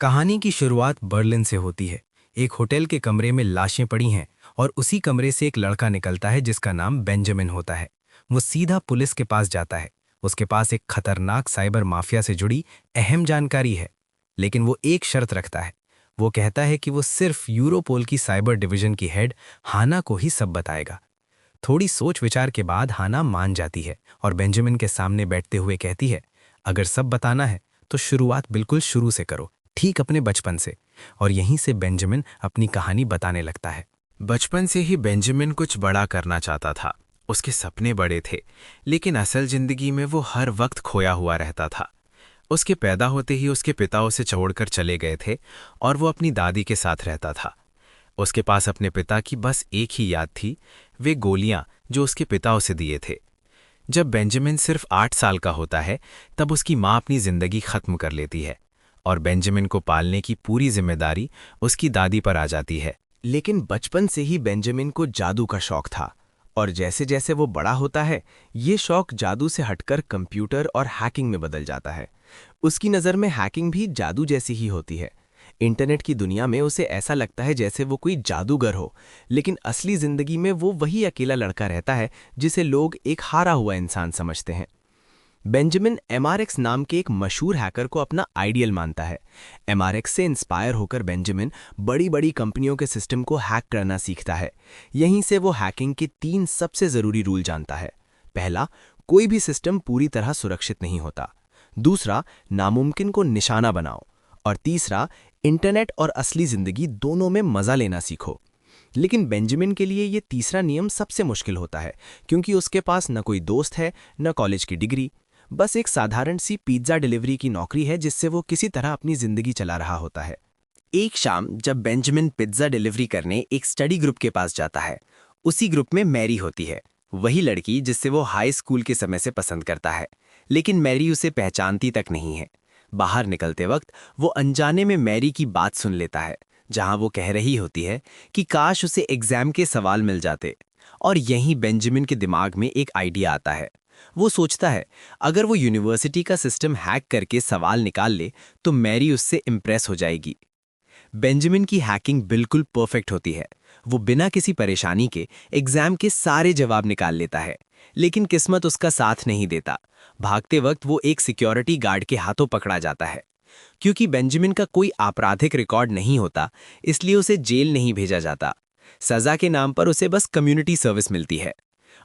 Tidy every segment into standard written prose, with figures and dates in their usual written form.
कहानी की शुरुआत बर्लिन से होती है। एक होटल के कमरे में लाशें पड़ी हैं और उसी कमरे से एक लड़का निकलता है जिसका नाम बेंजामिन होता है। वो सीधा पुलिस के पास जाता है। उसके पास एक खतरनाक साइबर माफिया से जुड़ी अहम जानकारी है, लेकिन वो एक शर्त रखता है। वो कहता है कि वो सिर्फ यूरोपोल की साइबर डिवीजन की हेड हाना को ही सब बताएगा। थोड़ी सोच विचार के बाद हाना मान जाती है और बेंजामिन के सामने बैठते हुए कहती है, अगर सब बताना है तो शुरुआत बिल्कुल शुरू से करो, ठीक अपने बचपन से। और यहीं से बेंजामिन अपनी कहानी बताने लगता है। बचपन से ही बेंजामिन कुछ बड़ा करना चाहता था। उसके सपने बड़े थे, लेकिन असल जिंदगी में वो हर वक्त खोया हुआ रहता था। उसके पैदा होते ही उसके पिता उसे छोड़कर चले गए थे और वो अपनी दादी के साथ रहता था। उसके पास अपने पिता की बस एक ही याद थी, वे गोलियां जो उसके पिता उसे दिए थे। जब बेंजामिन सिर्फ 8 साल का होता है, तब उसकी माँ अपनी जिंदगी खत्म कर लेती है और बेंजामिन को पालने की पूरी जिम्मेदारी उसकी दादी पर आ जाती है। लेकिन बचपन से ही बेंजामिन को जादू का शौक था, और जैसे जैसे वो बड़ा होता है, ये शौक जादू से हटकर कंप्यूटर और हैकिंग में बदल जाता है। उसकी नज़र में हैकिंग भी जादू जैसी ही होती है। इंटरनेट की दुनिया में उसे ऐसा लगता है जैसे वो कोई जादूगर हो, लेकिन असली जिंदगी में वो वही अकेला लड़का रहता है जिसे लोग एक हारा हुआ इंसान समझते हैं। बेंजामिन एमआरएक्स नाम के एक मशहूर हैकर को अपना आइडियल मानता है। एमआरएक्स से इंस्पायर होकर बेंजामिन बड़ी बड़ी कंपनियों के सिस्टम को हैक करना सीखता है। यहीं से वो हैकिंग के 3 सबसे ज़रूरी रूल जानता है। पहला, कोई भी सिस्टम पूरी तरह सुरक्षित नहीं होता। दूसरा, नामुमकिन को निशाना बनाओ। और तीसरा, इंटरनेट और असली ज़िंदगी दोनों में मज़ा लेना सीखो। लेकिन बेंजामिन के लिए ये तीसरा नियम सबसे मुश्किल होता है, क्योंकि उसके पास न कोई दोस्त है, न कॉलेज की डिग्री, बस एक साधारण सी पिज्ज़ा डिलीवरी की नौकरी है जिससे वो किसी तरह अपनी ज़िंदगी चला रहा होता है। एक शाम जब बेंजामिन पिज्ज़ा डिलीवरी करने एक स्टडी ग्रुप के पास जाता है, उसी ग्रुप में मैरी होती है, वही लड़की जिससे वो हाई स्कूल के समय से पसंद करता है। लेकिन मैरी उसे पहचानती तक नहीं है। बाहर निकलते वक्त वो अनजाने में मैरी की बात सुन लेता है, जहां वो कह रही होती है कि काश उसे एग्जाम के सवाल मिल जाते। और यहीं बेंजामिन के दिमाग में एक आइडिया आता है। वो सोचता है, अगर वो यूनिवर्सिटी का सिस्टम हैक करके सवाल निकाल ले तो मैरी उससे इम्प्रेस हो जाएगी। बेंजामिन की हैकिंग बिल्कुल परफेक्ट होती है। वो बिना किसी परेशानी के एग्जाम के सारे जवाब निकाल लेता है, लेकिन किस्मत उसका साथ नहीं देता। भागते वक्त वो एक सिक्योरिटी गार्ड के हाथों पकड़ा जाता है। क्योंकि बेंजामिन का कोई आपराधिक रिकॉर्ड नहीं होता, इसलिए उसे जेल नहीं भेजा जाता। सजा के नाम पर उसे बस कम्युनिटी सर्विस मिलती है।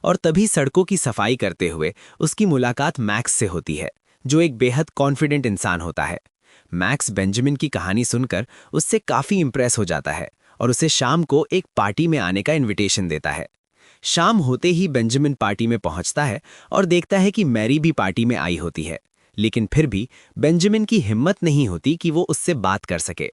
और तभी सड़कों की सफाई करते हुए उसकी मुलाकात मैक्स से होती है, जो एक बेहद कॉन्फिडेंट इंसान होता है। मैक्स बेंजामिन की कहानी सुनकर उससे काफ़ी इम्प्रेस हो जाता है और उसे शाम को एक पार्टी में आने का इनविटेशन देता है। शाम होते ही बेंजामिन पार्टी में पहुंचता है और देखता है कि मैरी भी पार्टी में आई होती है, लेकिन फिर भी बेंजामिन की हिम्मत नहीं होती कि वो उससे बात कर सके।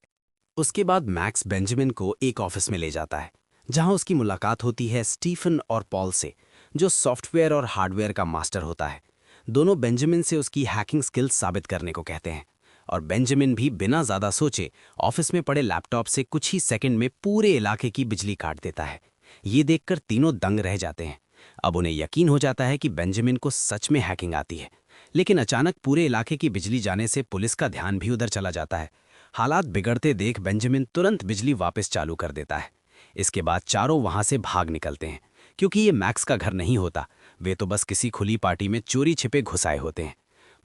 उसके बाद मैक्स बेंजामिन को एक ऑफिस में ले जाता है, जहां उसकी मुलाकात होती है स्टीफन और पॉल से, जो सॉफ्टवेयर और हार्डवेयर का मास्टर होता है। दोनों बेंजामिन से उसकी हैकिंग स्किल्स साबित करने को कहते हैं, और बेंजामिन भी बिना ज़्यादा सोचे ऑफिस में पड़े लैपटॉप से कुछ ही सेकंड में पूरे इलाके की बिजली काट देता है। ये देखकर तीनों दंग रह जाते हैं। अब उन्हें यकीन हो जाता है कि बेंजामिन को सच में हैकिंग आती है। लेकिन अचानक पूरे इलाके की बिजली जाने से पुलिस का ध्यान भी उधर चला जाता है। हालात बिगड़ते देख बेंजामिन तुरंत बिजली वापस चालू कर देता है। इसके बाद चारों वहां से भाग निकलते हैं, क्योंकि ये मैक्स का घर नहीं होता। वे तो बस किसी खुली पार्टी में चोरी छिपे घुस आए होते हैं।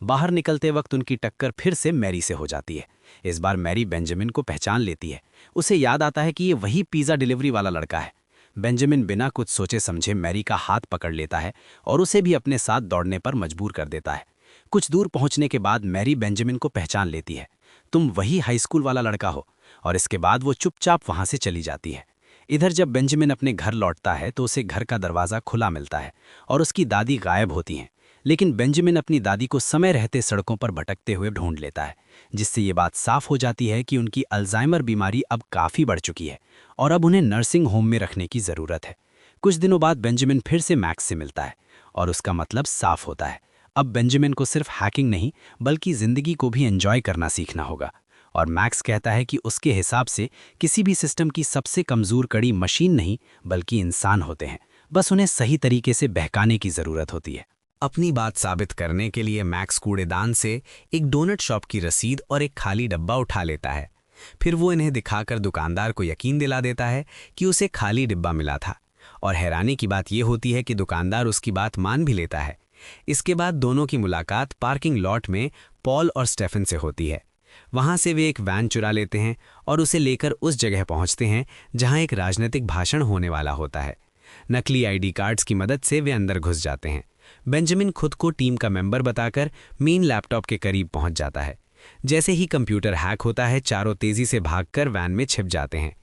बाहर निकलते वक्त उनकी टक्कर फिर से मैरी से हो जाती है। इस बार मैरी बेंजामिन को पहचान लेती है। उसे याद आता है कि ये वही पिज़्ज़ा डिलीवरी वाला लड़का है। बेंजामिन बिना कुछ सोचे समझे मैरी का हाथ पकड़ लेता है और उसे भी अपने साथ दौड़ने पर मजबूर कर देता है। कुछ दूर पहुंचने के बाद मैरी बेंजामिन को पहचान लेती है। तुम वही हाई स्कूल वाला लड़का हो। और इसके बाद वो चुपचाप वहां से चली जाती है। इधर जब बेंजामिन अपने घर लौटता है तो उसे घर का दरवाज़ा खुला मिलता है और उसकी दादी गायब होती हैं। लेकिन बेंजामिन अपनी दादी को समय रहते सड़कों पर भटकते हुए ढूंढ लेता है, जिससे ये बात साफ हो जाती है कि उनकी अल्जाइमर बीमारी अब काफ़ी बढ़ चुकी है और अब उन्हें नर्सिंग होम में रखने की ज़रूरत है। कुछ दिनों बाद बेंजामिन फिर से मैक्स से मिलता है और उसका मतलब साफ होता है। अब बेंजामिन को सिर्फ हैकिंग नहीं, बल्कि ज़िंदगी को भी एंजॉय करना सीखना होगा। और मैक्स कहता है कि उसके हिसाब से किसी भी सिस्टम की सबसे कमज़ोर कड़ी मशीन नहीं, बल्कि इंसान होते हैं। बस उन्हें सही तरीके से बहकाने की ज़रूरत होती है। अपनी बात साबित करने के लिए मैक्स कूड़ेदान से एक डोनट शॉप की रसीद और एक खाली डब्बा उठा लेता है। फिर वो इन्हें दिखाकर दुकानदार को यकीन दिला देता है कि उसे खाली डिब्बा मिला था, और हैरानी की बात यह होती है कि दुकानदार उसकी बात मान भी लेता है। इसके बाद दोनों की मुलाकात पार्किंग लॉट में पॉल और स्टेफन से होती है। वहां से वे एक वैन चुरा लेते हैं और उसे लेकर उस जगह पहुंचते हैं जहां एक राजनीतिक भाषण होने वाला होता है। नकली आईडी कार्ड्स की मदद से वे अंदर घुस जाते हैं। बेंजामिन खुद को टीम का मेंबर बताकर मेन लैपटॉप के करीब पहुंच जाता है। जैसे ही कंप्यूटर हैक होता है, चारों तेजी से भागकर वैन में छिप जाते हैं।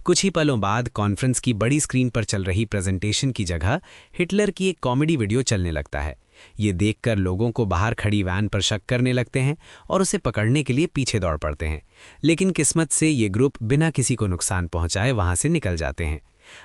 कुछ ही पलों बाद कॉन्फ्रेंस की बड़ी स्क्रीन पर चल रही प्रेजेंटेशन की जगह हिटलर की एक कॉमेडी वीडियो चलने लगता है। ये देखकर लोगों को बाहर खड़ी वैन पर शक करने लगते हैं और उसे पकड़ने के लिए पीछे दौड़ पड़ते हैं, लेकिन किस्मत से ये ग्रुप बिना किसी को नुकसान पहुंचाए वहां से निकल जाते हैं।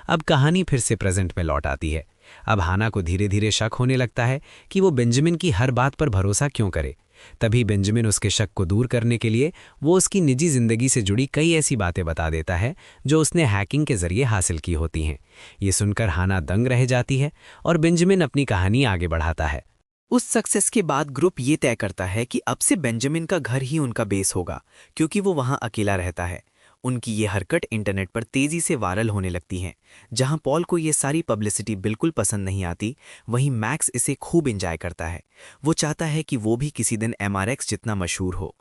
अब कहानी फिर से प्रेजेंट में लौट आती है। अब हाना को धीरे धीरे शक होने लगता है कि वो बेंजामिन की हर बात पर भरोसा क्यों करे। तभी बेंजामिन उसके शक को दूर करने के लिए वो उसकी निजी जिंदगी से जुड़ी कई ऐसी बातें बता देता है जो उसने हैकिंग के जरिए हासिल की होती हैं। ये सुनकर हाना दंग रह जाती है और बेंजामिन अपनी कहानी आगे बढ़ाता है। उस सक्सेस के बाद ग्रुप ये तय करता है कि अब से बेंजामिन का घर ही उनका बेस होगा, क्योंकि वो वहां अकेला रहता है। उनकी ये हरकत इंटरनेट पर तेजी से वायरल होने लगती है। जहां पॉल को ये सारी पब्लिसिटी बिल्कुल पसंद नहीं आती, वहीं मैक्स इसे खूब एंजॉय करता है। वो चाहता है कि वो भी किसी दिन MRX जितना मशहूर हो।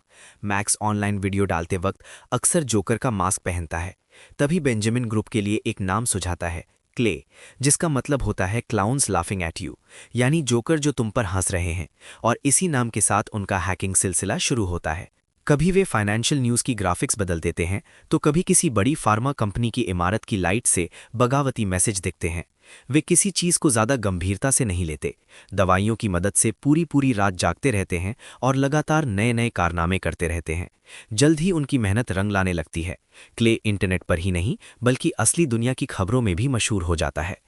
मैक्स ऑनलाइन वीडियो डालते वक्त अक्सर जोकर का मास्क पहनता है। तभी बेंजामिन ग्रुप के लिए एक नाम सुझाता है, क्ले, जिसका मतलब होता है क्लाउन्स लाफिंग एट यू, यानी जोकर जो तुम पर हंस रहे हैं। और इसी नाम के साथ उनका हैकिंग सिलसिला शुरू होता है। कभी वे फाइनेंशियल न्यूज़ की ग्राफिक्स बदल देते हैं, तो कभी किसी बड़ी फार्मा कंपनी की इमारत की लाइट से बगावती मैसेज दिखते हैं। वे किसी चीज़ को ज़्यादा गंभीरता से नहीं लेते। दवाइयों की मदद से पूरी पूरी रात जागते रहते हैं और लगातार नए नए कारनामे करते रहते हैं। जल्द ही उनकी मेहनत रंग लाने लगती है। क्ले इंटरनेट पर ही नहीं बल्कि असली दुनिया की खबरों में भी मशहूर हो जाता है।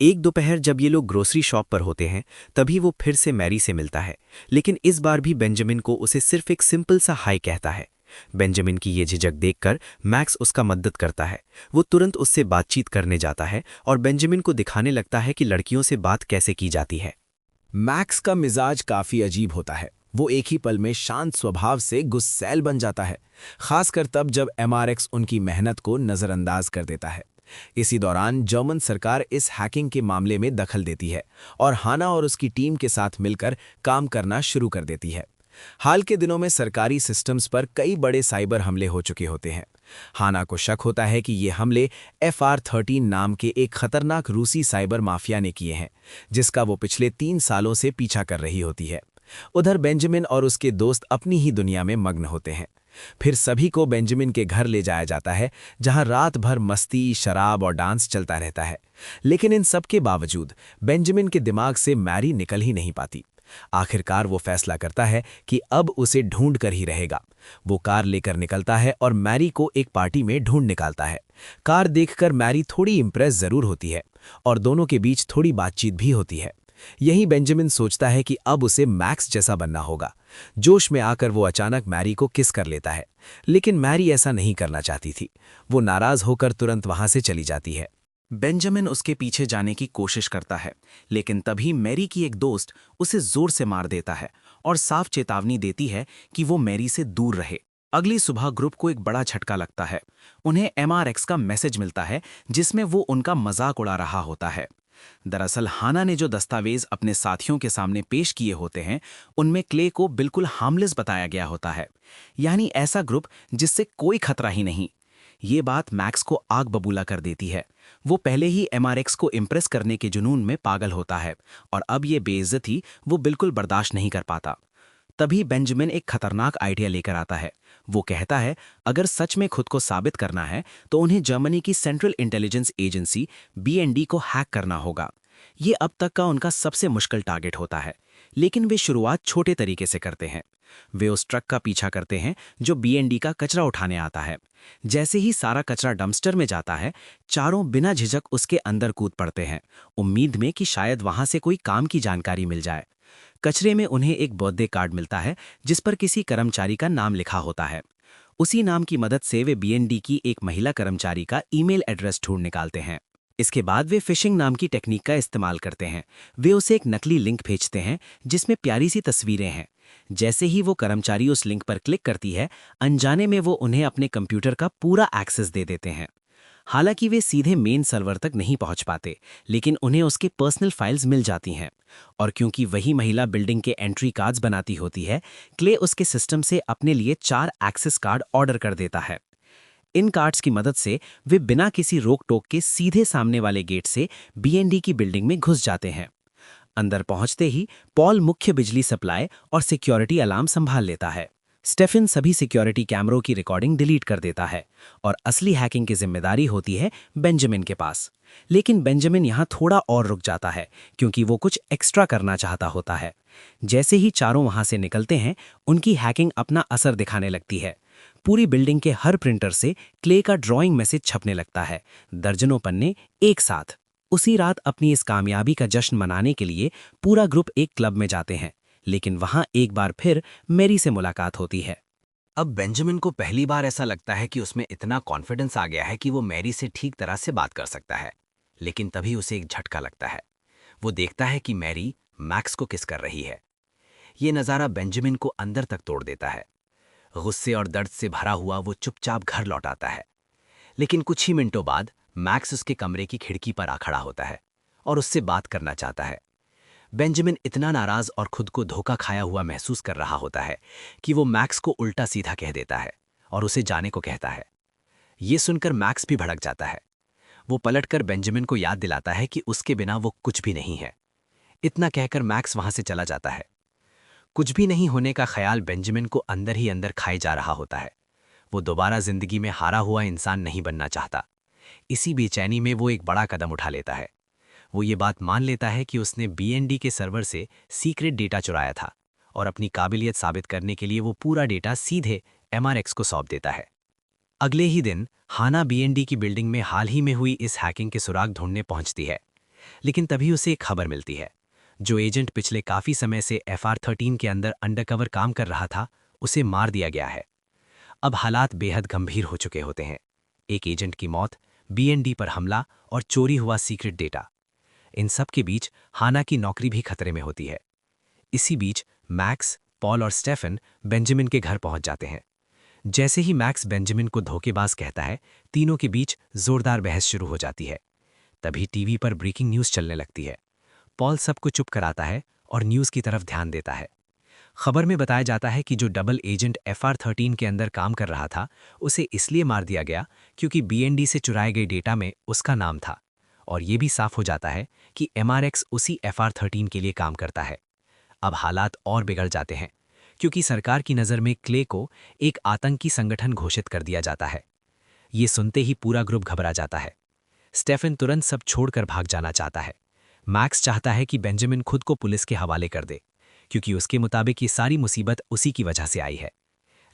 एक दोपहर जब ये लोग ग्रोसरी शॉप पर होते हैं, तभी वो फिर से मैरी से मिलता है, लेकिन इस बार भी बेंजामिन को उसे सिर्फ एक सिंपल सा हाय कहता है। बेंजामिन की ये झिझक देखकर मैक्स उसका मदद करता है। वो तुरंत उससे बातचीत करने जाता है और बेंजामिन को दिखाने लगता है कि लड़कियों से बात कैसे की जाती है। मैक्स का मिजाज काफी अजीब होता है। वो एक ही पल में शांत स्वभाव से गुस्सैल बन जाता है, खासकर तब जब MRX उनकी मेहनत को नजरअंदाज कर देता है। इसी दौरान जर्मन सरकार इस हैकिंग के मामले में दखल देती है और हाना और उसकी टीम के साथ मिलकर काम करना शुरू कर देती है। हाल के दिनों में सरकारी सिस्टम्स पर कई बड़े साइबर हमले हो चुके होते हैं। हाना को शक होता है कि ये हमले FR13 नाम के एक खतरनाक रूसी साइबर माफिया ने किए हैं, जिसका वो पिछले 3 सालों से पीछा कर रही होती है। उधर बेंजामिन और उसके दोस्त अपनी ही दुनिया में मग्न होते हैं। फिर सभी को बेंजामिन के घर ले जाया जाता है, जहां रात भर मस्ती, शराब और डांस चलता रहता है। लेकिन इन सब के बावजूद बेंजामिन के दिमाग से मैरी निकल ही नहीं पाती। आखिरकार वो फैसला करता है कि अब उसे ढूंढ कर ही रहेगा। वो कार लेकर निकलता है और मैरी को एक पार्टी में ढूंढ निकालता है। कार देखकर मैरी थोड़ी इम्प्रेस जरूर होती है और दोनों के बीच थोड़ी बातचीत भी होती है। यही बेंजामिन सोचता है कि अब उसे मैक्स जैसा बनना होगा। जोश में आकर वो अचानक मैरी को किस कर लेता है, लेकिन मैरी ऐसा नहीं करना चाहती थी। वो नाराज होकर तुरंत वहां से चली जाती है। बेंजामिन उसके पीछे जाने की कोशिश करता है, लेकिन तभी मैरी की एक दोस्त उसे जोर से मार देता है और साफ चेतावनी देती है कि वो मैरी से दूर रहे। अगली सुबह ग्रुप को एक बड़ा झटका लगता है। उन्हें MRX का मैसेज मिलता है, जिसमें वो उनका मजाक उड़ा रहा होता है। दरअसल हाना ने जो दस्तावेज अपने साथियों के सामने पेश किए होते हैं, उनमें क्ले को बिल्कुल हार्मलेस बताया गया होता है, यानी ऐसा ग्रुप जिससे कोई खतरा ही नहीं। ये बात मैक्स को आग बबूला कर देती है। वो पहले ही MRX को इम्प्रेस करने के जुनून में पागल होता है और अब ये बेइज्जती वो बिल्कुल बर्दाश्त नहीं कर पाता। तभी बेंजामिन एक खतरनाक आइडिया लेकर आता है। वो कहता है अगर सच में खुद को साबित करना है तो उन्हें जर्मनी की सेंट्रल इंटेलिजेंस एजेंसी BND को हैक करना होगा। ये अब तक का उनका सबसे मुश्किल टारगेट होता है, लेकिन वे शुरुआत छोटे तरीके से करते हैं। वे उस ट्रक का पीछा करते हैं जो BND का कचरा उठाने आता है। जैसे ही सारा कचरा डंपस्टर में जाता है, चारों बिना झिझक उसके अंदर कूद पड़ते हैं, उम्मीद में कि शायद वहां से कोई काम की जानकारी मिल जाए। कचरे में उन्हें एक बर्थडे कार्ड मिलता है जिस पर किसी कर्मचारी का नाम लिखा होता है। उसी नाम की मदद से वे BND की एक महिला कर्मचारी का ईमेल एड्रेस ढूंढ निकालते हैं। इसके बाद वे फिशिंग नाम की टेक्निक का इस्तेमाल करते हैं। वे उसे एक नकली लिंक भेजते हैं जिसमें प्यारी सी तस्वीरें हैं। जैसे ही वो कर्मचारी उस लिंक पर क्लिक करती है, अनजाने में वो उन्हें अपने कंप्यूटर का पूरा एक्सेस दे देते हैं। हालांकि वे सीधे मेन सर्वर तक नहीं पहुंच पाते, लेकिन उन्हें उसके पर्सनल फाइल्स मिल जाती हैं। और क्योंकि वही महिला बिल्डिंग के एंट्री कार्ड्स बनाती होती है, क्ले उसके सिस्टम से अपने लिए 4 एक्सेस कार्ड ऑर्डर कर देता है। इन कार्ड्स की मदद से वे बिना किसी रोक टोक के सीधे सामने वाले गेट से बीएनडी की बिल्डिंग में घुस जाते हैं। अंदर पहुंचते ही पॉल मुख्य बिजली सप्लाई और सिक्योरिटी अलार्म संभाल लेता है। स्टेफन सभी सिक्योरिटी कैमरों की रिकॉर्डिंग डिलीट कर देता है और असली हैकिंग की जिम्मेदारी होती है बेंजामिन के पास। लेकिन बेंजामिन यहां थोड़ा और रुक जाता है क्योंकि वो कुछ एक्स्ट्रा करना चाहता होता है। जैसे ही चारों वहां से निकलते हैं, उनकी हैकिंग अपना असर दिखाने लगती है। पूरी बिल्डिंग के हर प्रिंटर से क्ले का ड्राइंग मैसेज छपने लगता है, दर्जनों पन्ने एक साथ। उसी रात अपनी इस कामयाबी का जश्न मनाने के लिए पूरा ग्रुप एक क्लब में जाते हैं, लेकिन वहां एक बार फिर मैरी से मुलाकात होती है। अब बेंजामिन को पहली बार ऐसा लगता है कि उसमें इतना कॉन्फिडेंस आ गया है कि वो मैरी से ठीक तरह से बात कर सकता है। लेकिन तभी उसे एक झटका लगता है। वो देखता है कि मैरी मैक्स को किस कर रही है। ये नज़ारा बेंजामिन को अंदर तक तोड़ देता है। गुस्से और दर्द से भरा हुआ वो चुपचाप घर लौट आता है। लेकिन कुछ ही मिनटों बाद मैक्स उसके कमरे की खिड़की पर आ खड़ा होता है और उससे बात करना चाहता है। बेंजामिन इतना नाराज और खुद को धोखा खाया हुआ महसूस कर रहा होता है कि वो मैक्स को उल्टा सीधा कह देता है और उसे जाने को कहता है। ये सुनकर मैक्स भी भड़क जाता है। वो पलटकर बेंजामिन को याद दिलाता है कि उसके बिना वो कुछ भी नहीं है। इतना कहकर मैक्स वहां से चला जाता है। कुछ भी नहीं होने का ख्याल बेंजामिन को अंदर ही अंदर खाए जा रहा होता है। वो दोबारा जिंदगी में हारा हुआ इंसान नहीं बनना चाहता। इसी बेचैनी में वो एक बड़ा कदम उठा लेता है। वो ये बात मान लेता है कि उसने बीएनडी के सर्वर से सीक्रेट डेटा चुराया था और अपनी काबिलियत साबित करने के लिए वो पूरा डेटा सीधे एमआरएक्स को सौंप देता है। अगले ही दिन हाना बीएनडी की बिल्डिंग में हाल ही में हुई इस हैकिंग के सुराग ढूंढने पहुंचती है। लेकिन तभी उसे एक खबर मिलती है। जो एजेंट पिछले काफी समय से FR13 के अंदर अंडरकवर काम कर रहा था, उसे मार दिया गया है। अब हालात बेहद गंभीर हो चुके होते हैं। एक एजेंट की मौत, बीएनडी पर हमला और चोरी हुआ सीक्रेट डेटा। इन सब के बीच हाना की नौकरी भी खतरे में होती है। इसी बीच मैक्स, पॉल और स्टेफन बेंजामिन के घर पहुंच जाते हैं। जैसे ही मैक्स बेंजामिन को धोखेबाज कहता है, तीनों के बीच जोरदार बहस शुरू हो जाती है। तभी टीवी पर ब्रेकिंग न्यूज़ चलने लगती है। पॉल सबको चुप कराता है और न्यूज़ की तरफ ध्यान देता है। खबर में बताया जाता है कि जो डबल एजेंट FR13 के अंदर काम कर रहा था, उसे इसलिए मार दिया गया क्योंकि बीएनडी से चुराए गए डेटा में उसका नाम था। और ये भी साफ हो जाता है कि MRX उसी FR13 के लिए काम करता है। अब हालात और बिगड़ जाते हैं क्योंकि सरकार की नज़र में क्ले को एक आतंकी संगठन घोषित कर दिया जाता है। ये सुनते ही पूरा ग्रुप घबरा जाता है। स्टेफन तुरंत सब छोड़कर भाग जाना चाहता है। मैक्स चाहता है कि बेंजामिन खुद को पुलिस के हवाले कर दे क्योंकि उसके मुताबिक ये सारी मुसीबत उसी की वजह से आई है।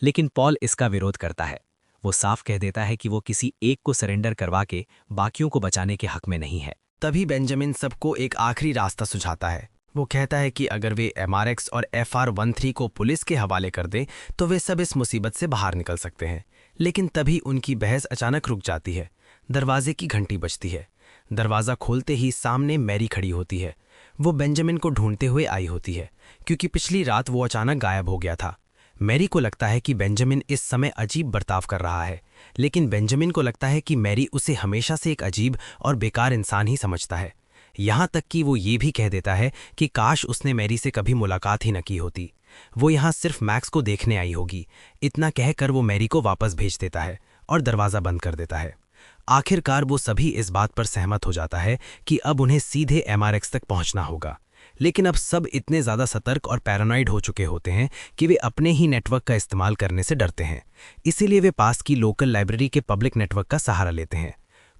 लेकिन पॉल इसका विरोध करता है। वो साफ कह देता है कि वो किसी एक को सरेंडर करवा के बाकियों को बचाने के हक में नहीं है। तभी बेंजामिन सबको एक आखिरी रास्ता सुझाता है। वो कहता है कि अगर वे MRX और FR13 को पुलिस के हवाले कर दें तो वे सब इस मुसीबत से बाहर निकल सकते हैं। लेकिन तभी उनकी बहस अचानक रुक जाती है। दरवाजे की घंटी बजती है। दरवाज़ा खोलते ही सामने मैरी खड़ी होती है। वो बेंजामिन को ढूंढते हुए आई होती है क्योंकि पिछली रात वो अचानक गायब हो गया था। मैरी को लगता है कि बेंजामिन इस समय अजीब बर्ताव कर रहा है, लेकिन बेंजामिन को लगता है कि मैरी उसे हमेशा से एक अजीब और बेकार इंसान ही समझता है। यहाँ तक कि वो ये भी कह देता है कि काश उसने मैरी से कभी मुलाकात ही न की होती। वो यहाँ सिर्फ मैक्स को देखने आई होगी। इतना कहकर वो मैरी को वापस भेज देता है और दरवाज़ा बंद कर देता है। आखिरकार वो सभी इस बात पर सहमत हो जाता है कि अब उन्हें सीधे MRX तक पहुंचना होगा। लेकिन अब सब इतने ज़्यादा सतर्क और पैरानॉइड हो चुके होते हैं कि वे अपने ही नेटवर्क का इस्तेमाल करने से डरते हैं। इसीलिए वे पास की लोकल लाइब्रेरी के पब्लिक नेटवर्क का सहारा लेते हैं।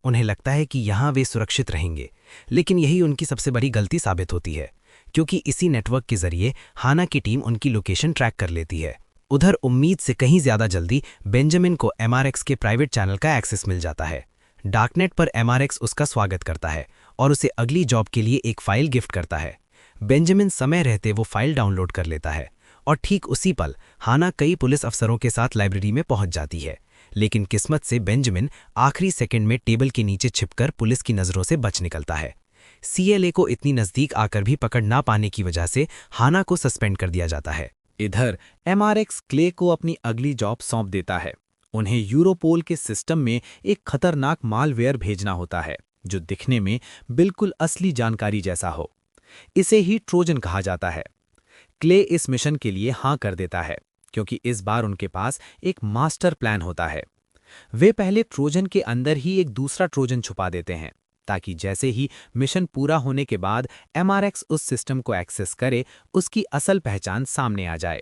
उन्हें लगता है कि यहाँ वे सुरक्षित रहेंगे, लेकिन यही उनकी सबसे बड़ी गलती साबित होती है क्योंकि इसी नेटवर्क के जरिए हाना की टीम उनकी लोकेशन ट्रैक कर लेती है। उधर उम्मीद से कहीं ज़्यादा जल्दी बेंजामिन को MRX के प्राइवेट चैनल का एक्सेस मिल जाता है। डार्कनेट पर MRX उसका स्वागत करता है और उसे अगली जॉब के लिए एक फ़ाइल गिफ्ट करता है। बेंजामिन समय रहते वो फाइल डाउनलोड कर लेता है और ठीक उसी पल हाना कई पुलिस अफसरों के साथ लाइब्रेरी में पहुंच जाती है। लेकिन किस्मत से बेंजामिन आखिरी सेकंड में टेबल के नीचे छिपकर पुलिस की नज़रों से बच निकलता है। सीएलए को इतनी नज़दीक आकर भी पकड़ ना पाने की वजह से हाना को सस्पेंड कर दिया जाता है। इधर एमआरएक्स क्ले को अपनी अगली जॉब सौंप देता है। उन्हें यूरोपोल के सिस्टम में एक खतरनाक मालवेयर भेजना होता है जो दिखने में बिल्कुल असली जानकारी जैसा हो। इसे ही ट्रोजन कहा जाता है। क्ले इस मिशन के लिए हाँ कर देता है क्योंकि इस बार उनके पास एक मास्टर प्लान होता है। वे पहले ट्रोजन के अंदर ही एक दूसरा ट्रोजन छुपा देते हैं ताकि जैसे ही मिशन पूरा होने के बाद एमआरएक्स उस सिस्टम को एक्सेस करे, उसकी असल पहचान सामने आ जाए।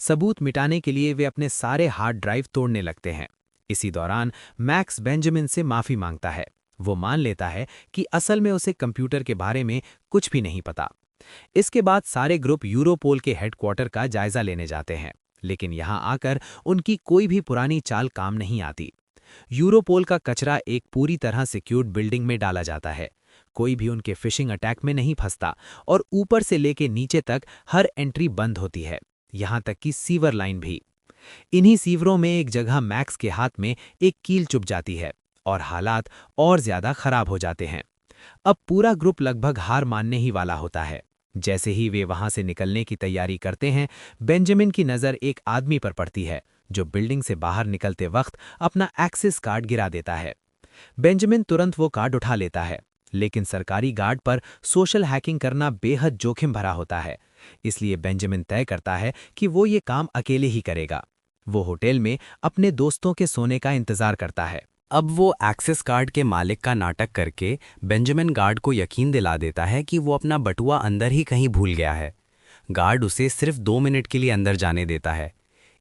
सबूत मिटाने के लिए वे अपने सारे हार्ड ड्राइव तोड़ने लगते हैं। इसी दौरान मैक्स बेंजामिन से माफ़ी मांगता है। वो मान लेता है कि असल में उसे कंप्यूटर के बारे में कुछ भी नहीं पता। इसके बाद सारे ग्रुप यूरोपोल के हेडक्वार्टर का जायजा लेने जाते हैं, लेकिन यहाँ आकर उनकी कोई भी पुरानी चाल काम नहीं आती। यूरोपोल का कचरा एक पूरी तरह सिक्योर्ड बिल्डिंग में डाला जाता है। कोई भी उनके फिशिंग अटैक में नहीं फंसता और ऊपर से लेके नीचे तक हर एंट्री बंद होती है, यहाँ तक कि सीवर लाइन भी। इन्हीं सीवरों में एक जगह मैक्स के हाथ में एक कील चुभ जाती है और हालात और ज्यादा खराब हो जाते हैं। अब पूरा ग्रुप लगभग हार मानने ही वाला होता है। जैसे ही वे वहां से निकलने की तैयारी करते हैं, बेंजामिन की नज़र एक आदमी पर पड़ती है जो बिल्डिंग से बाहर निकलते वक्त अपना एक्सेस कार्ड गिरा देता है। बेंजामिन तुरंत वो कार्ड उठा लेता है, लेकिन सरकारी गार्ड पर सोशल हैकिंग करना बेहद जोखिम भरा होता है, इसलिए बेंजामिन तय करता है कि वो ये काम अकेले ही करेगा। वो होटल में अपने दोस्तों के सोने का इंतजार करता है। अब वो एक्सेस कार्ड के मालिक का नाटक करके बेंजामिन गार्ड को यकीन दिला देता है कि वो अपना बटुआ अंदर ही कहीं भूल गया है। गार्ड उसे सिर्फ 2 मिनट के लिए अंदर जाने देता है।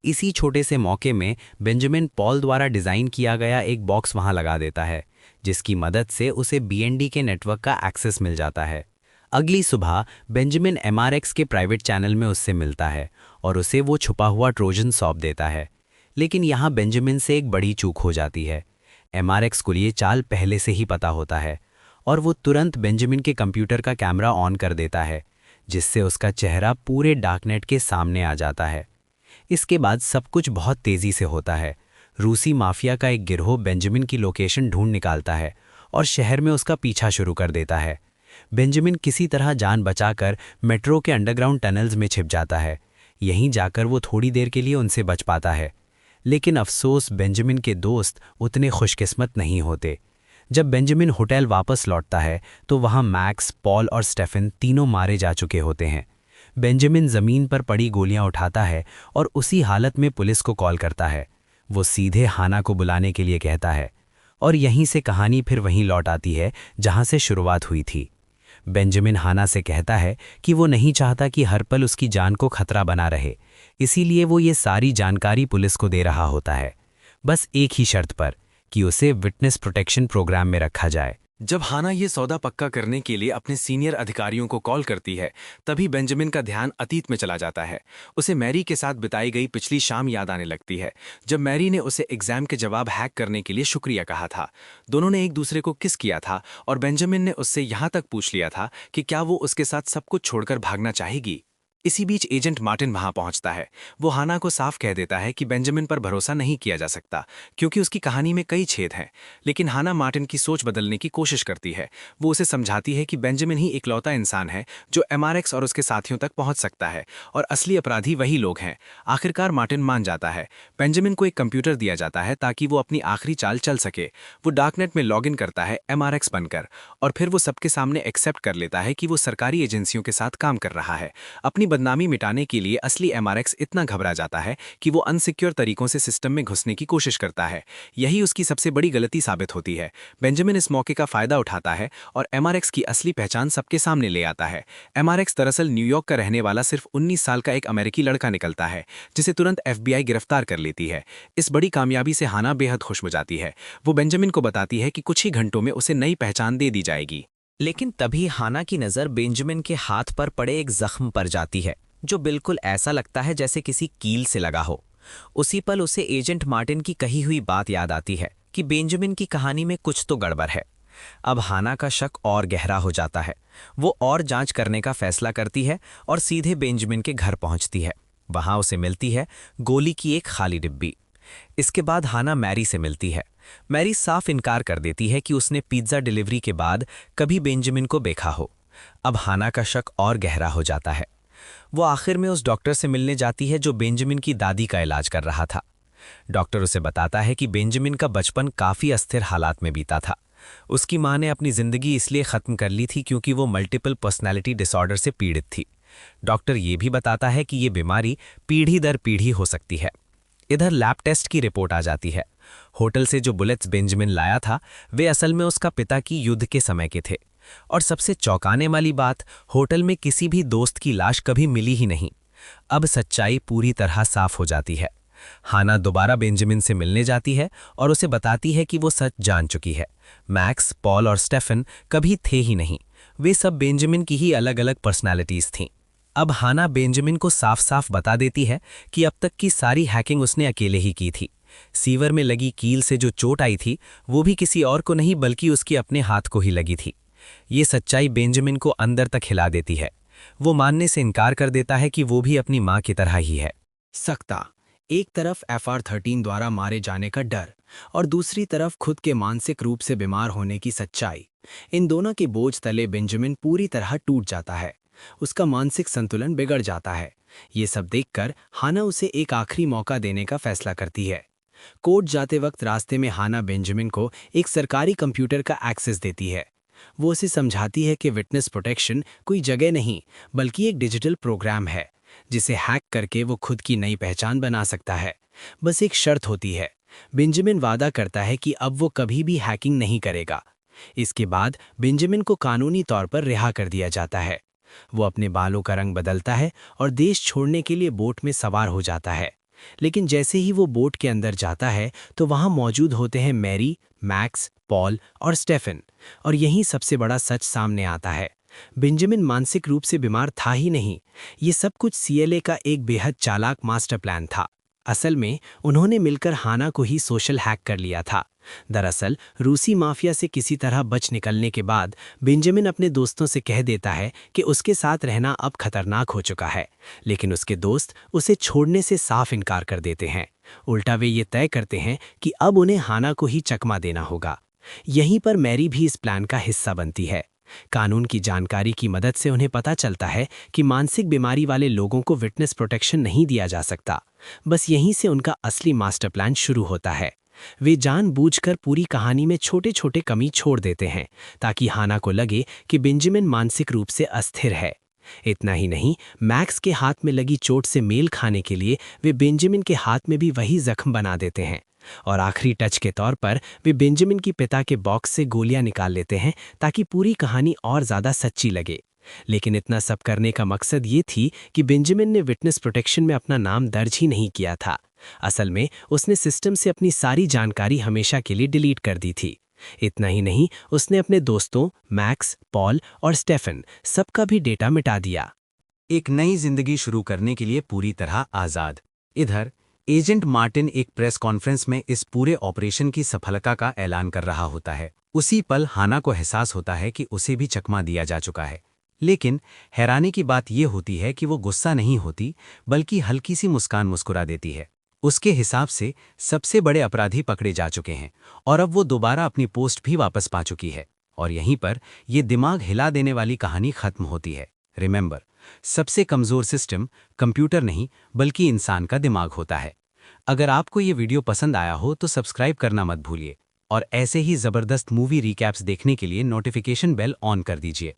इसी छोटे से मौके में बेंजामिन पॉल द्वारा डिज़ाइन किया गया एक बॉक्स वहां लगा देता है, जिसकी मदद से उसे बीएनडी के नेटवर्क का एक्सेस मिल जाता है। अगली सुबह बेंजामिन एमआरएक्स के प्राइवेट चैनल में उससे मिलता है और उसे वो छुपा हुआ ट्रोजन सौंप देता है। लेकिन यहाँ बेंजामिन से एक बड़ी चूक हो जाती है। एमआरएक्स को ये चाल पहले से ही पता होता है और वो तुरंत बेंजामिन के कंप्यूटर का कैमरा ऑन कर देता है, जिससे उसका चेहरा पूरे डार्कनेट के सामने आ जाता है। इसके बाद सब कुछ बहुत तेज़ी से होता है। रूसी माफिया का एक गिरोह बेंजामिन की लोकेशन ढूंढ निकालता है और शहर में उसका पीछा शुरू कर देता है। बेंजामिन किसी तरह जान बचाकर मेट्रो के अंडरग्राउंड टनल्स में छिप जाता है। यहीं जाकर वो थोड़ी देर के लिए उनसे बच पाता है। लेकिन अफसोस बेंजामिन के दोस्त उतने खुशकिस्मत नहीं होते। जब बेंजामिन होटल वापस लौटता है तो वहाँ मैक्स, पॉल और स्टेफन तीनों मारे जा चुके होते हैं। बेंजामिन ज़मीन पर पड़ी गोलियां उठाता है और उसी हालत में पुलिस को कॉल करता है। वो सीधे हाना को बुलाने के लिए कहता है और यहीं से कहानी फिर वहीं लौट आती है जहां से शुरुआत हुई थी। बेंजामिन हाना से कहता है कि वो नहीं चाहता कि हर पल उसकी जान को खतरा बना रहे, इसीलिए वो ये सारी जानकारी पुलिस को दे रहा होता है, बस एक ही शर्त पर कि उसे विटनेस प्रोटेक्शन प्रोग्राम में रखा जाए। जब हाना ये सौदा पक्का करने के लिए अपने सीनियर अधिकारियों को कॉल करती है, तभी बेंजामिन का ध्यान अतीत में चला जाता है। उसे मैरी के साथ बिताई गई पिछली शाम याद आने लगती है, जब मैरी ने उसे एग्जाम के जवाब हैक करने के लिए शुक्रिया कहा था। दोनों ने एक दूसरे को किस किया था और बेंजामिन ने उससे यहाँ तक पूछ लिया था कि क्या वो उसके साथ सब कुछ छोड़कर भागना चाहेगी। इसी बीच एजेंट मार्टिन वहां पहुंचता है। वो हाना को साफ कह देता है कि बेंजामिन पर भरोसा नहीं किया जा सकता क्योंकि उसकी कहानी में कई छेद हैं। लेकिन हाना मार्टिन की सोच बदलने की कोशिश करती है। वो उसे समझाती है कि बेंजामिन ही इकलौता इंसान है जो एमआरएक्स और उसके साथियों तक पहुंच सकता है और असली अपराधी वही लोग हैं। आखिरकार मार्टिन मान जाता है। बेंजामिन को एक कंप्यूटर दिया जाता है ताकि वो अपनी आखिरी चाल चल सके। वो डार्कनेट में लॉग इन करता है एमआरएक्स बनकर और फिर वो सबके सामने एक्सेप्ट कर लेता है कि वो सरकारी एजेंसियों के साथ काम कर रहा है। अपनी बदनामी मिटाने के लिए असली एमआरएक्स इतना घबरा जाता है कि वो अनसिक्योर तरीकों से सिस्टम में घुसने की कोशिश करता है। यही उसकी सबसे बड़ी गलती साबित होती है। बेंजामिन इस मौके का फायदा उठाता है और एमआरएक्स की असली पहचान सबके सामने ले आता है। एमआरएक्स दरअसल न्यूयॉर्क का रहने वाला सिर्फ 19 साल का एक अमेरिकी लड़का निकलता है, जिसे तुरंत एफबीआई गिरफ्तार कर लेती है। इस बड़ी कामयाबी से हाना बेहद खुश हो जाती है। वो बेंजामिन को बताती है कि कुछ ही घंटों में उसे नई पहचान दे दी जाएगी। लेकिन तभी हाना की नज़र बेंजामिन के हाथ पर पड़े एक जख्म पर जाती है, जो बिल्कुल ऐसा लगता है जैसे किसी कील से लगा हो। उसी पल उसे एजेंट मार्टिन की कही हुई बात याद आती है कि बेंजामिन की कहानी में कुछ तो गड़बड़ है। अब हाना का शक और गहरा हो जाता है। वो और जांच करने का फैसला करती है और सीधे बेंजामिन के घर पहुंचती है। वहां उसे मिलती है गोली की एक खाली डिब्बी। इसके बाद हाना मैरी से मिलती है। मैरी साफ इनकार कर देती है कि उसने पिज्ज़ा डिलीवरी के बाद कभी बेंजामिन को देखा हो। अब हाना का शक और गहरा हो जाता है। वो आखिर में उस डॉक्टर से मिलने जाती है जो बेंजामिन की दादी का इलाज कर रहा था। डॉक्टर उसे बताता है कि बेंजामिन का बचपन काफ़ी अस्थिर हालात में बीता था। उसकी मां ने अपनी ज़िंदगी इसलिए ख़त्म कर ली थी क्योंकि वो मल्टीपल पर्सनैलिटी डिसऑर्डर से पीड़ित थी। डॉक्टर ये भी बताता है कि ये बीमारी पीढ़ी दर पीढ़ी हो सकती है। इधर लैब टेस्ट की रिपोर्ट आ जाती है। होटल से जो बुलेट्स बेंजामिन लाया था वे असल में उसका पिता की युद्ध के समय के थे। और सबसे चौंकाने वाली बात, होटल में किसी भी दोस्त की लाश कभी मिली ही नहीं। अब सच्चाई पूरी तरह साफ हो जाती है। हाना दोबारा बेंजामिन से मिलने जाती है और उसे बताती है कि वो सच जान चुकी है। मैक्स, पॉल और स्टेफन कभी थे ही नहीं। वे सब बेंजामिन की ही अलग अलग पर्सनैलिटीज़ थीं। अब हाना बेंजामिन को साफ साफ बता देती है कि अब तक की सारी हैकिंग उसने अकेले ही की थी। सीवर में लगी कील से जो चोट आई थी वो भी किसी और को नहीं बल्कि उसके अपने हाथ को ही लगी थी। ये सच्चाई बेंजामिन को अंदर तक हिला देती है। वो मानने से इनकार कर देता है कि वो भी अपनी माँ की तरह ही है। सकता एक तरफ FR-13 द्वारा मारे जाने का डर और दूसरी तरफ खुद के मानसिक रूप से बीमार होने की सच्चाई, इन दोनों के बोझ तले बेंजामिन पूरी तरह टूट जाता है। उसका मानसिक संतुलन बिगड़ जाता है। ये सब देखकर हाना उसे एक आखिरी मौका देने का फैसला करती है। कोर्ट जाते वक्त रास्ते में हाना बेंजामिन को एक सरकारी कंप्यूटर का एक्सेस देती है। वो उसे समझाती है कि विटनेस प्रोटेक्शन कोई जगह नहीं बल्कि एक डिजिटल प्रोग्राम है जिसे हैक करके वो खुद की नई पहचान बना सकता है। बस एक शर्त होती है। बेंजामिन वादा करता है कि अब वो कभी भी हैकिंग नहीं करेगा। इसके बाद बेंजामिन को कानूनी तौर पर रिहा कर दिया जाता है। वो अपने बालों का रंग बदलता है और देश छोड़ने के लिए बोट में सवार हो जाता है। लेकिन जैसे ही वो बोट के अंदर जाता है तो वहां मौजूद होते हैं मैरी, मैक्स, पॉल और स्टेफन। और यहीं सबसे बड़ा सच सामने आता है। बेंजामिन मानसिक रूप से बीमार था ही नहीं। ये सब कुछ CLA का एक बेहद चालाक मास्टर प्लान था। असल में उन्होंने मिलकर हाना को ही सोशल हैक कर लिया था। दरअसल रूसी माफिया से किसी तरह बच निकलने के बाद बेंजामिन अपने दोस्तों से कह देता है कि उसके साथ रहना अब खतरनाक हो चुका है, लेकिन उसके दोस्त उसे छोड़ने से साफ इनकार कर देते हैं। उल्टा वे ये तय करते हैं कि अब उन्हें हाना को ही चकमा देना होगा। यहीं पर मैरी भी इस प्लान का हिस्सा बनती है। कानून की जानकारी की मदद से उन्हें पता चलता है कि मानसिक बीमारी वाले लोगों को विटनेस प्रोटेक्शन नहीं दिया जा सकता। बस यहीं से उनका असली मास्टर प्लान शुरू होता है। वे जानबूझकर पूरी कहानी में छोटे छोटे कमी छोड़ देते हैं ताकि हाना को लगे कि बेंजामिन मानसिक रूप से अस्थिर है। इतना ही नहीं, मैक्स के हाथ में लगी चोट से मेल खाने के लिए वे बेंजामिन के हाथ में भी वही जख्म बना देते हैं। और आखिरी टच के तौर पर वे बेंजामिन की पिता के बॉक्स से गोलियां निकाल लेते हैं ताकि पूरी कहानी और ज़्यादा सच्ची लगे। लेकिन इतना सब करने का मकसद ये थी कि बेंजामिन ने विटनेस प्रोटेक्शन में अपना नाम दर्ज ही नहीं किया था। असल में उसने सिस्टम से अपनी सारी जानकारी हमेशा के लिए डिलीट कर दी थी। इतना ही नहीं, उसने अपने दोस्तों मैक्स, पॉल और स्टेफन सबका भी डेटा मिटा दिया। एक नई जिंदगी शुरू करने के लिए पूरी तरह आज़ाद। इधर एजेंट मार्टिन एक प्रेस कॉन्फ्रेंस में इस पूरे ऑपरेशन की सफलता का ऐलान कर रहा होता है। उसी पल हाना को एहसास होता है कि उसे भी चकमा दिया जा चुका है। लेकिन हैरानी की बात यह होती है कि वो गुस्सा नहीं होती बल्कि हल्की सी मुस्कान मुस्कुरा देती है। उसके हिसाब से सबसे बड़े अपराधी पकड़े जा चुके हैं और अब वो दोबारा अपनी पोस्ट भी वापस पा चुकी है। और यहीं पर ये दिमाग हिला देने वाली कहानी खत्म होती है। रिमेंबर, सबसे कमज़ोर सिस्टम कंप्यूटर नहीं बल्कि इंसान का दिमाग होता है। अगर आपको ये वीडियो पसंद आया हो तो सब्सक्राइब करना मत भूलिए और ऐसे ही ज़बरदस्त मूवी रिकैप्स देखने के लिए नोटिफिकेशन बेल ऑन कर दीजिए।